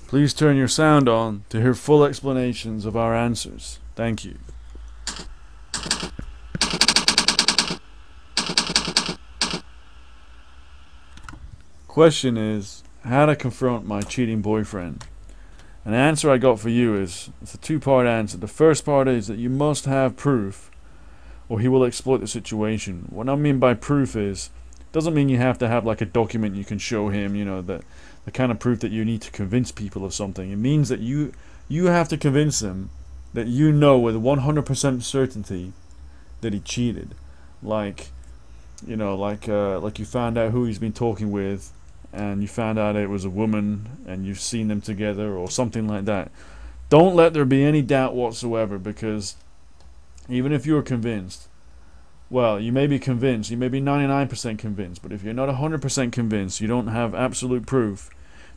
Please turn your sound on to hear full explanations of our answers. Thank you. Question is, how to confront my cheating boyfriend? An answer I got for you is, it's a two-part answer. The first part is that you must have proof or he will exploit the situation. What I mean by proof is, it doesn't mean you have to have like a document you can show him, you know, the kind of proof that you need to convince people of something. It means that you have to convince him that you know with 100% certainty that he cheated. Like, you know, like you found out who he's been talking with, and you found out it was a woman, and you've seen them together, or something like that. Don't let there be any doubt whatsoever, because even if you're convinced, well, you may be convinced, you may be 99% convinced, but if you're not 100% convinced, you don't have absolute proof,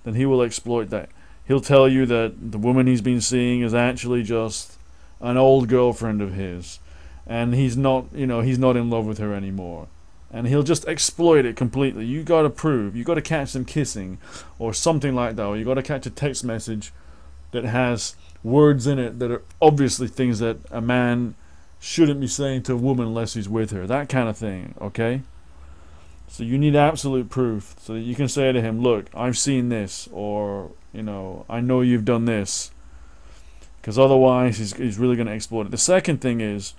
then he will exploit that. He'll tell you that the woman he's been seeing is actually just an old girlfriend of his, and he's not, you know, he's not in love with her anymore. And he'll just exploit it completely. You gotta prove, you gotta catch them kissing, or something like that, or you gotta catch a text message that has words in it that are obviously things that a man shouldn't be saying to a woman unless he's with her. That kind of thing, okay? So you need absolute proof so that you can say to him, look, I've seen this, or, you know, I know you've done this. Because otherwise he's really going to exploit it. The second thing is,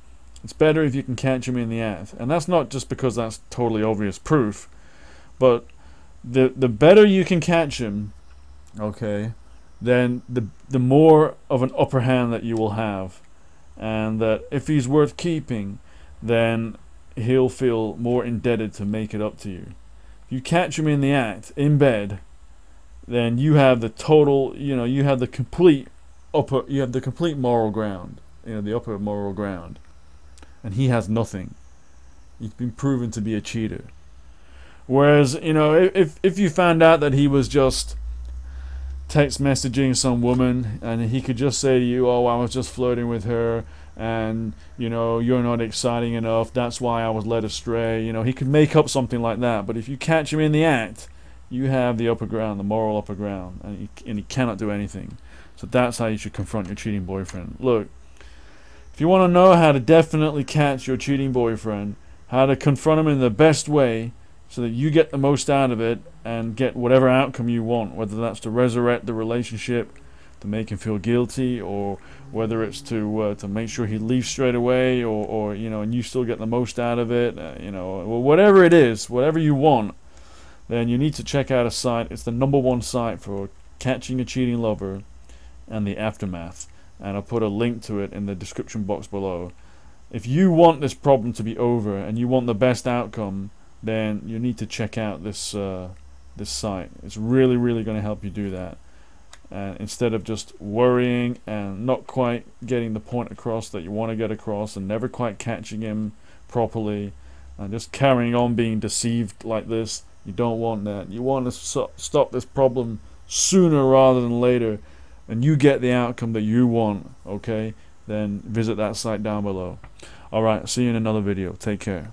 it's better if you can catch him in the act. And that's not just because that's totally obvious proof, but the better you can catch him, okay, then the more of an upper hand that you will have. And that if he's worth keeping, then he'll feel more indebted to make it up to you. If you catch him in the act, in bed, then you have the total, you know, you have the complete moral ground, you know, the upper moral ground, and he has nothing. You've been proven to be a cheater. Whereas, you know, if you found out that he was just text messaging some woman and he could just say to you, oh, I was just flirting with her, and, you know, you're not exciting enough, that's why I was led astray, you know, he could make up something like that. But if you catch him in the act, you have the upper ground, the moral upper ground, and he cannot do anything. So that's how you should confront your cheating boyfriend. Look, if you want to know how to definitely catch your cheating boyfriend, how to confront him in the best way so that you get the most out of it and get whatever outcome you want, whether that's to resurrect the relationship, to make him feel guilty, or whether it's to make sure he leaves straight away, or you know, and you still get the most out of it, you know, well, whatever it is, whatever you want, then you need to check out a site. It's the #1 site for catching a cheating lover and the aftermath, and I'll put a link to it in the description box below. If you want this problem to be over and you want the best outcome, then you need to check out this this site. It's really going to help you do that. And instead of just worrying and not quite getting the point across that you want to get across, and never quite catching him properly, and just carrying on being deceived like this, you don't want that. You want to stop this problem sooner rather than later, and you get the outcome that you want, okay? Then visit that site down below. Alright, see you in another video. Take care.